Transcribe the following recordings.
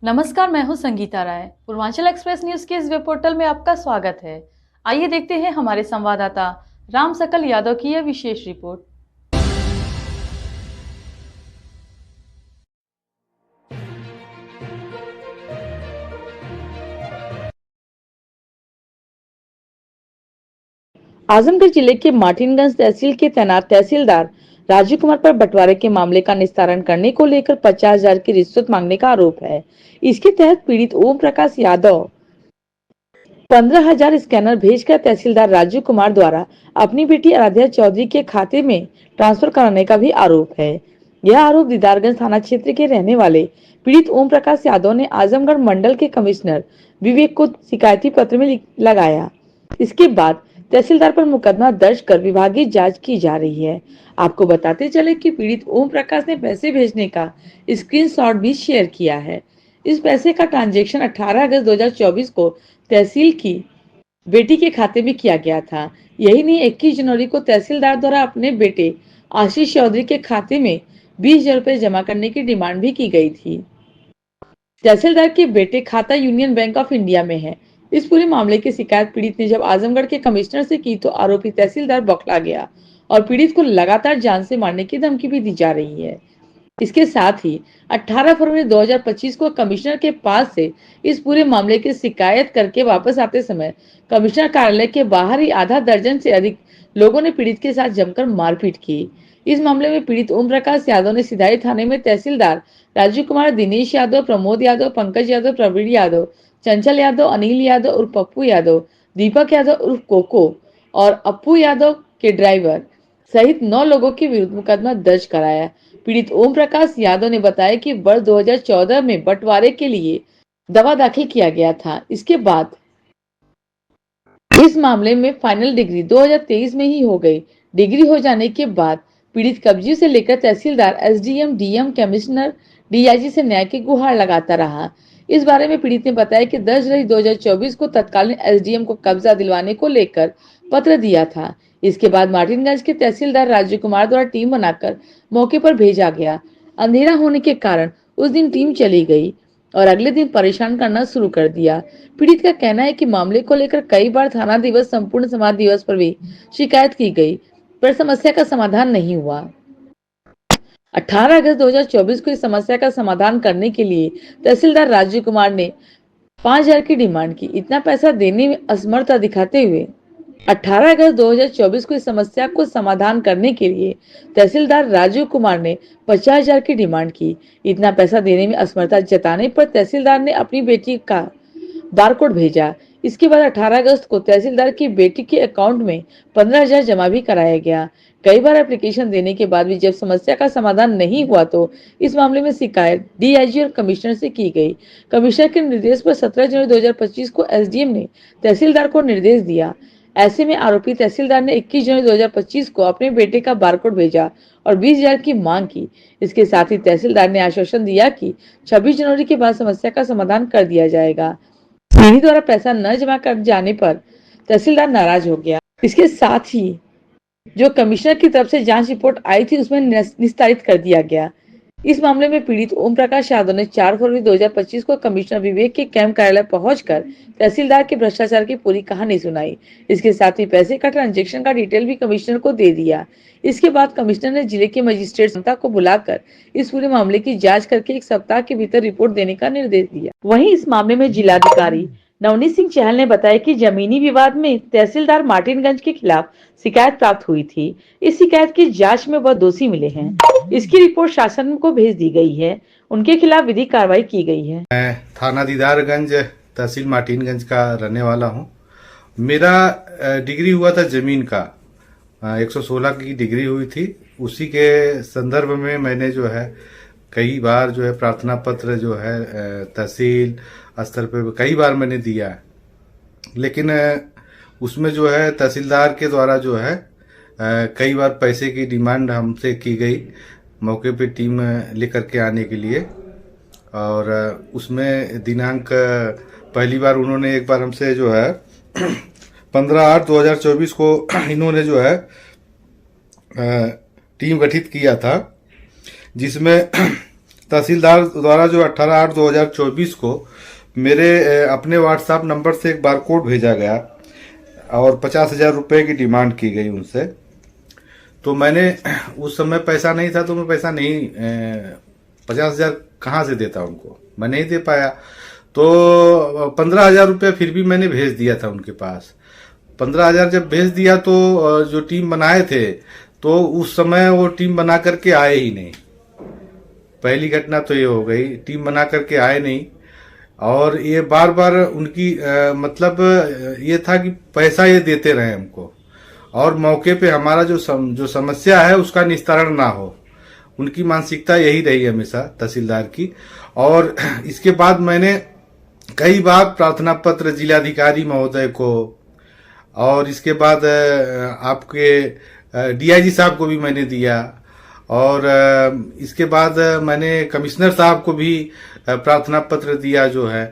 नमस्कार, मैं हूं संगीता राय। पूर्वांचल एक्सप्रेस न्यूज के इस वेब पोर्टल में आपका स्वागत है। आइए देखते हैं हमारे संवाददाता राम सकल यादव की यह विशेष रिपोर्ट। आजमगढ़ जिले के मार्टिनगंज तहसील के तैनात तहसीलदार राजीव कुमार पर बंटवारे के मामले का निस्तारण करने को लेकर 50,000 की रिश्वत मांगने का आरोप है। इसके तहत पीड़ित ओम प्रकाश यादव 15,000 स्कैनर भेजकर तहसीलदार राजीव कुमार द्वारा अपनी बेटी आराध्या चौधरी के खाते में ट्रांसफर कराने का भी आरोप है। यह आरोप दीदारगंज थाना क्षेत्र के रहने वाले पीड़ित ओम प्रकाश यादव ने आजमगढ़ मंडल के कमिश्नर विवेक को शिकायती पत्र में लगाया। इसके बाद तहसीलदार पर मुकदमा दर्ज कर विभागीय जांच की जा रही है। आपको बताते चले कि पीड़ित ओम प्रकाश ने पैसे भेजने का स्क्रीनशॉट भी शेयर किया है। इस पैसे का ट्रांजैक्शन 18 अगस्त 2024 को तहसील की बेटी के खाते में किया गया था। यही नहीं, 21 जनवरी को तहसीलदार द्वारा अपने बेटे आशीष चौधरी के खाते में 20,000 रुपए जमा करने की डिमांड भी की गई थी। तहसीलदार के बेटे खाता यूनियन बैंक ऑफ इंडिया में है। इस पूरे मामले की शिकायत पीड़ित ने जब आजमगढ़ के कमिश्नर से की तो आरोपी तहसीलदार बौखला गया और पीड़ित को लगातार जान से मारने की धमकी भी दी जा रही है। इसके साथ ही 18 फरवरी 2025 को कमिश्नर के पास से इस पूरे मामले की शिकायत करके वापस आते समय कमिश्नर कार्यालय के बाहर ही आधा दर्जन से अधिक लोगों ने पीड़ित के साथ जमकर मारपीट की। इस मामले में पीड़ित ओम प्रकाश यादव ने सिधाई थाने में तहसीलदार राजीव कुमार, दिनेश यादव, प्रमोद यादव, पंकज यादव, प्रवीण यादव, चंचल यादव, अनिल यादव उर्फ पप्पू यादव, दीपक यादव उर्फ कोको और अप्पू यादव के ड्राइवर सहित 9 लोगों के विरुद्ध मुकदमा दर्ज कराया। पीड़ित ओम प्रकाश यादव ने बताया कि वर्ष 2014 में बंटवारे के लिए दवा दाखिल किया गया था। इसके बाद इस मामले में फाइनल डिग्री 2023 में ही हो गई। डिग्री हो जाने के बाद पीड़ित कब्जे से लेकर तहसीलदार, एसडीएम, डीएम, कमिश्नर, डीआईजी से न्याय की गुहार लगाता रहा। इस बारे में पीड़ित ने बताया कि 10 जुलाई 2024 को तत्कालीन एसडीएम को कब्जा दिलवाने को लेकर पत्र दिया था। इसके बाद मार्टिनगंज के तहसीलदार राजीव कुमार द्वारा टीम बनाकर मौके पर भेजा गया। अंधेरा होने के कारण उस दिन टीम चली गई और अगले दिन परेशान करना शुरू कर दिया। पीड़ित का कहना है कि मामले को लेकर कई बार थाना दिवस, संपूर्ण समाज दिवस पर भी शिकायत की गई, पर समस्या का समाधान नहीं हुआ। 18 अगस्त 2024 को इस समस्या का समाधान करने के लिए तहसीलदार राजीव कुमार ने 5,000 की डिमांड की। इतना पैसा देने में असमर्थता दिखाते हुए 18 अगस्त 2024 को इस समस्या को समाधान करने के लिए तहसीलदार राजीव कुमार ने 50,000 की डिमांड की। इतना पैसा देने में असमर्थता जताने पर तहसीलदार ने अपनी बेटी का बारकोड भेजा। इसके बाद 18 अगस्त को तहसीलदार की बेटी के अकाउंट में 15,000 जमा भी कराया गया। कई बार एप्लीकेशन देने के बाद भी जब समस्या का समाधान नहीं हुआ तो इस मामले में शिकायत डीआईजी और कमिश्नर से की गई। कमिश्नर के निर्देश पर 17 जनवरी 2025 को एसडीएम ने तहसीलदार को निर्देश दिया। ऐसे में आरोपी तहसीलदार ने 21 जनवरी 2025 को अपने बेटे का बारकोड भेजा और 20,000 की मांग की। इसके साथ ही तहसीलदार ने आश्वासन दिया कि 26 जनवरी के बाद समस्या का समाधान कर दिया जाएगा। पीढ़ी द्वारा पैसा न जमा कर जाने पर तहसीलदार नाराज हो गया। इसके साथ ही जो कमिश्नर की तरफ से जांच रिपोर्ट आई थी उसमें निस्तारित कर दिया गया। इस मामले में पीड़ित ओम प्रकाश यादव ने 4 फरवरी 2025 को कमिश्नर विवेक के कैंप कार्यालय पहुंचकर तहसीलदार के भ्रष्टाचार की पूरी कहानी सुनाई। इसके साथ ही पैसे का ट्रांजैक्शन का डिटेल भी कमिश्नर को दे दिया। इसके बाद कमिश्नर ने जिले के मजिस्ट्रेट जनता को बुलाकर इस पूरे मामले की जांच करके 1 सप्ताह के भीतर रिपोर्ट देने का निर्देश दिया। वहीं इस मामले में जिलाधिकारी नवनीत सिंह चहल ने बताया कि जमीनी विवाद में तहसीलदार मार्टिनगंज के खिलाफ शिकायत प्राप्त हुई थी। इस शिकायत की जांच में वह दोषी मिले हैं। इसकी रिपोर्ट शासन को भेज दी गई है। उनके खिलाफ विधिक कार्रवाई की गई है। मैं थाना दीदारगंज, तहसील मार्टिनगंज का रहने वाला हूं। मेरा डिग्री हुआ था जमीन का, 116 की डिग्री हुई थी। उसी के संदर्भ में मैंने जो है कई बार जो है प्रार्थना पत्र जो है तहसील स्तर पे कई बार मैंने दिया है, लेकिन उसमें जो है तहसीलदार के द्वारा जो है कई बार पैसे की डिमांड हमसे की गई मौके पे टीम लेकर के आने के लिए। और उसमें दिनांक पहली बार उन्होंने एक बार हमसे जो है 15/8/2024 को इन्होंने जो है टीम गठित किया था, जिसमें तहसीलदार द्वारा जो 18/8/2024 को मेरे अपने व्हाट्सएप नंबर से एक बारकोड भेजा गया और 50,000 रुपये की डिमांड की गई उनसे। तो मैंने उस समय पैसा नहीं था, तो मैं पैसा नहीं 50,000 कहाँ से देता उनको, मैं नहीं दे पाया। तो 15,000 रुपये फिर भी मैंने भेज दिया था उनके पास। 15,000 जब भेज दिया तो जो टीम बनाए थे तो उस समय वो टीम बना करके आए ही नहीं। पहली घटना तो ये हो गई, टीम बना करके आए नहीं। और ये बार बार उनकी मतलब ये था कि पैसा ये देते रहे हमको और मौके पे हमारा जो समस्या है उसका निस्तारण ना हो। उनकी मानसिकता यही रही हमेशा तहसीलदार की। और इसके बाद मैंने कई बार प्रार्थना पत्र जिलाधिकारी महोदय को और इसके बाद आपके डीआईजी साहब को भी मैंने दिया और इसके बाद मैंने कमिश्नर साहब को भी प्रार्थना पत्र दिया। जो है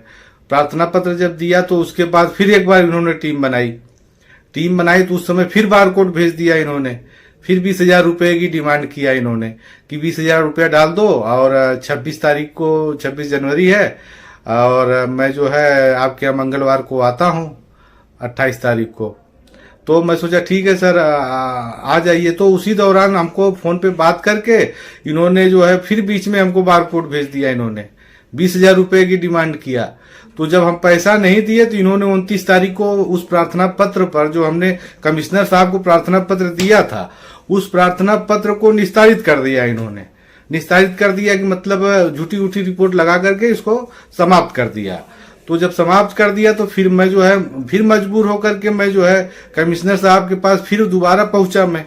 प्रार्थना पत्र जब दिया तो उसके बाद फिर एक बार इन्होंने टीम बनाई तो उस समय फिर बारकोड भेज दिया इन्होंने। फिर 20,000 रुपये की डिमांड किया इन्होंने कि 20,000 रुपया डाल दो और 26 तारीख को 26 जनवरी है और मैं जो है आपके यहाँ मंगलवार को आता हूँ 28 तारीख को। तो मैं सोचा ठीक है सर आ जाइए। तो उसी दौरान हमको फोन पे बात करके इन्होंने जो है फिर बीच में हमको बारकोड भेज दिया। इन्होंने 20,000 रुपये की डिमांड किया। तो जब हम पैसा नहीं दिए तो इन्होंने 29 तारीख को उस प्रार्थना पत्र पर जो हमने कमिश्नर साहब को प्रार्थना पत्र दिया था उस प्रार्थना पत्र को निस्तारित कर दिया। इन्होंने निस्तारित कर दिया कि मतलब झूठी उठी रिपोर्ट लगा करके इसको समाप्त कर दिया। तो जब समाप्त कर दिया तो फिर मैं जो है फिर मजबूर होकर के मैं जो है कमिश्नर साहब के पास फिर दोबारा पहुंचा। मैं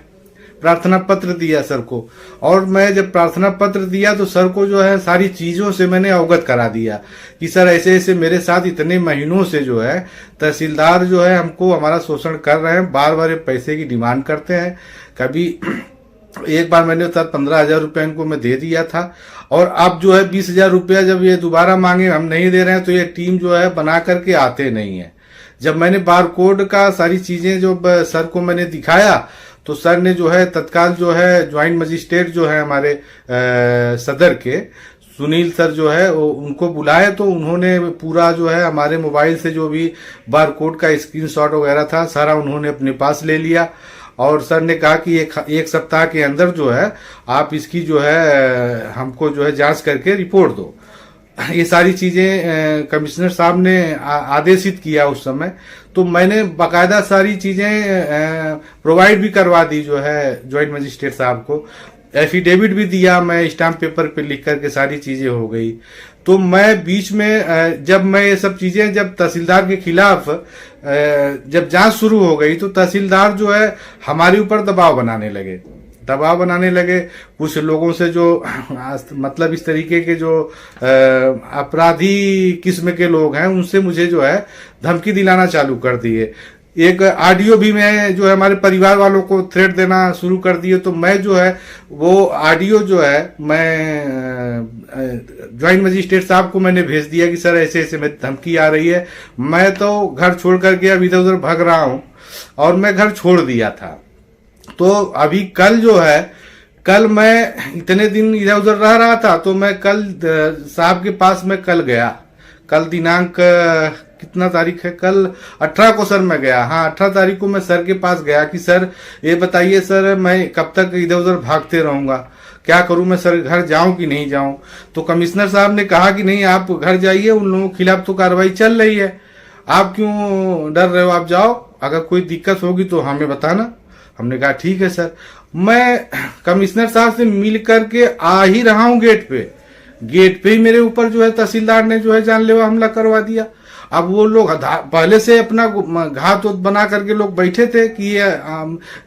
प्रार्थना पत्र दिया सर को और मैं जब प्रार्थना पत्र दिया तो सर को जो है सारी चीजों से मैंने अवगत करा दिया कि सर ऐसे ऐसे मेरे साथ इतने महीनों से जो है तहसीलदार जो है हमको हमारा शोषण कर रहे हैं, बार बार पैसे की डिमांड करते हैं। कभी एक बार मैंने सर 15,000 रुपये इनको मैं दे दिया था और अब जो है 20,000 रुपया जब ये दोबारा मांगे हम नहीं दे रहे हैं तो ये टीम जो है बना करके आते नहीं है। जब मैंने बारकोड का सारी चीजें जो सर को मैंने दिखाया तो सर ने जो है तत्काल जो है ज्वाइंट मजिस्ट्रेट जो है हमारे सदर के सुनील सर जो है उनको बुलाए। तो उन्होंने पूरा जो है हमारे मोबाइल से जो भी बारकोड का स्क्रीनशॉट वगैरह था सारा उन्होंने अपने पास ले लिया और सर ने कहा कि एक सप्ताह के अंदर जो है आप इसकी जो है हमको जो है जांच करके रिपोर्ट दो। ये सारी चीजें कमिश्नर साहब ने आदेशित किया उस समय। तो मैंने बाकायदा सारी चीजें प्रोवाइड भी करवा दी जो है ज्वाइंट मजिस्ट्रेट साहब को। एफिडेविट भी दिया मैं, स्टाम्प पेपर पे लिख करके सारी चीजें हो गई। तो मैं बीच में जब मैं ये सब चीजें जब तहसीलदार के खिलाफ जब जांच शुरू हो गई तो तहसीलदार जो है हमारे ऊपर दबाव बनाने लगे। कुछ लोगों से जो मतलब इस तरीके के जो अपराधी किस्म के लोग हैं उनसे मुझे जो है धमकी दिलाना चालू कर दिए। एक ऑडियो भी मैं जो है हमारे परिवार वालों को थ्रेट देना शुरू कर दिए। तो मैं जो है वो ऑडियो जो है मैं ज्वाइंट मजिस्ट्रेट साहब को मैंने भेज दिया कि सर ऐसे ऐसे मेरी धमकी आ रही है। मैं तो घर छोड़ करके अब इधर उधर भाग रहा हूं और मैं घर छोड़ दिया था। तो अभी कल जो है कल मैं इतने दिन इधर उधर रह रहा था तो मैं कल साहब के पास मैं कल गया। कल दिनांक कितना तारीख है, कल 18 को सर मैं गया। हाँ 18 तारीख को मैं सर के पास गया कि सर ये बताइए सर मैं कब तक इधर उधर भागते रहूंगा, क्या करूं मैं सर, घर जाऊं कि नहीं जाऊं। तो कमिश्नर साहब ने कहा कि नहीं आप घर जाइए, उन लोगों के खिलाफ तो कार्रवाई चल रही है, आप क्यों डर रहे हो, आप जाओ, अगर कोई दिक्कत होगी तो हमें बताना। हमने कहा ठीक है सर। मैं कमिश्नर साहब से मिल करके आ ही रहा हूं गेट पे ही मेरे ऊपर जो है तहसीलदार ने जो है जानलेवा हमला करवा दिया। अब वो लोग पहले से अपना घात बना करके लोग बैठे थे कि ये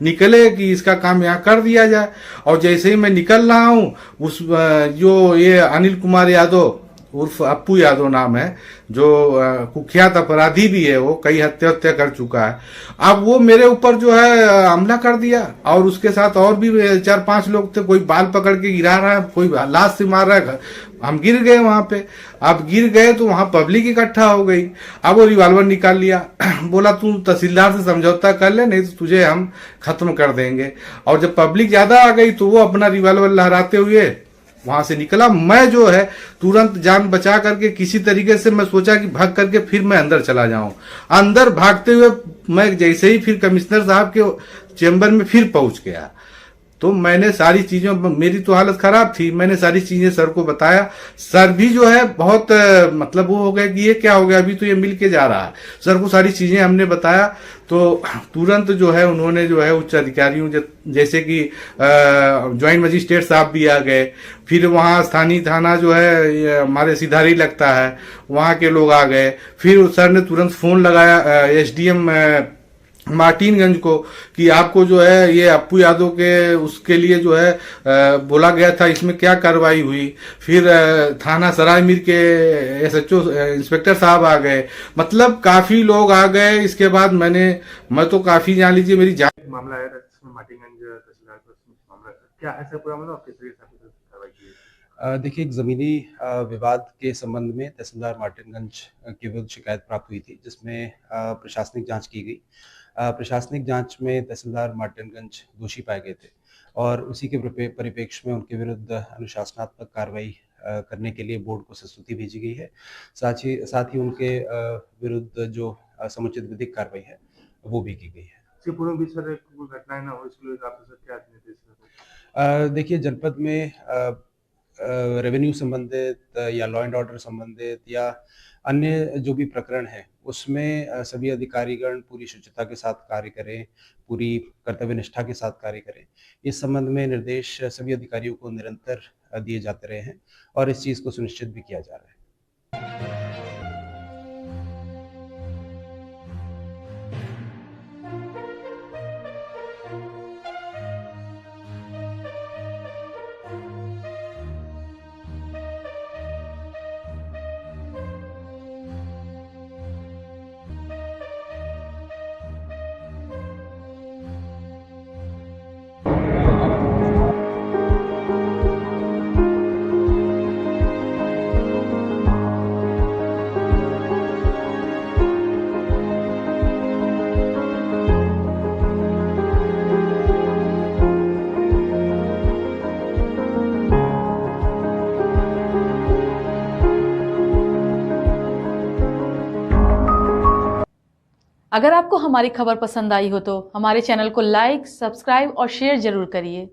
निकले कि इसका काम यहाँ कर दिया जाए। और जैसे ही मैं निकल रहा हूँ उस जो ये अनिल कुमार यादव उर्फ अप्पू यादव नाम है, जो कुख्यात अपराधी भी है, वो कई हत्या कर चुका है। अब वो मेरे ऊपर जो है हमला कर दिया और उसके साथ और भी 4-5 लोग थे। कोई बाल पकड़ के गिरा रहा है, कोई लाश से मार रहा है। हम गिर गए वहां पे। अब गिर गए तो वहां पब्लिक इकट्ठा हो गई। अब वो रिवॉल्वर निकाल लिया, बोला तू तहसीलदार से समझौता कर ले, नहीं तो तुझे हम खत्म कर देंगे। और जब पब्लिक ज्यादा आ गई तो वो अपना रिवॉल्वर लहराते हुए वहां से निकला। मैं जो है तुरंत जान बचा करके किसी तरीके से मैं सोचा कि भाग करके फिर मैं अंदर चला जाऊं। अंदर भागते हुए मैं जैसे ही फिर कमिश्नर साहब के चेंबर में फिर पहुंच गया, तो मैंने सारी चीजें, मेरी तो हालत खराब थी, मैंने सारी चीजें सर को बताया। सर भी जो है बहुत मतलब वो हो गया कि ये क्या हो गया, अभी तो ये मिल के जा रहा है। सर को सारी चीजें हमने बताया तो तुरंत जो है उन्होंने जो है उच्च अधिकारियों जैसे कि ज्वाइंट मजिस्ट्रेट साहब भी आ गए, फिर वहाँ स्थानीय थाना जो है हमारे सिधारी लगता है, वहाँ के लोग आ गए। फिर सर ने तुरंत फोन लगाया एसडीएम मार्टिनगंज को कि आपको जो है ये अप्पू यादव के उसके लिए जो है बोला गया था, इसमें क्या कार्रवाई हुई। फिर थाना सराय मीर के एसएचओ इंस्पेक्टर साहब आ गए, मतलब काफी लोग आ गए। इसके बाद मैं तो काफी जान लीजिए मेरी जान मामला है जिसमें मार्टिनगंज तहसीलदार पर मामला क्या ऐसा पूरा मामला किस तरीके से कार्रवाई की? देखिए, एक ज़मीनी विवाद के संबंध में तहसीलदार मार्टिनगंज के विरुद्ध शिकायत प्राप्त हुई थी, जिसमें प्रशासनिक जांच की गई। प्रशासनिक जांच में तहसीलदार मार्टिनगंज दोषी पाए गए थे और उसी के परिप्रेक्ष्य में उनके विरुद्ध अनुशासनात्मक कार्रवाई करने के लिए बोर्ड को संस्तुति भेजी गई है। साथ ही उनके विरुद्ध जो समुचित विधिक कार्रवाई है वो भी की गई है। इसके पूर्व भी सर कोई घटनाएं ना हो इसके लिए आप सर क्या निर्देश? देखिए, जनपद में रेवेन्यू संबंधित या लॉ एंड ऑर्डर संबंधित या अन्य जो भी प्रकरण है उसमें सभी अधिकारीगण पूरी शुचिता के साथ कार्य करें, पूरी कर्तव्य निष्ठा के साथ कार्य करें। इस संबंध में निर्देश सभी अधिकारियों को निरंतर दिए जाते रहे हैं और इस चीज़ को सुनिश्चित भी किया जा रहा है। अगर आपको हमारी खबर पसंद आई हो तो हमारे चैनल को लाइक, सब्सक्राइब और शेयर जरूर करिए।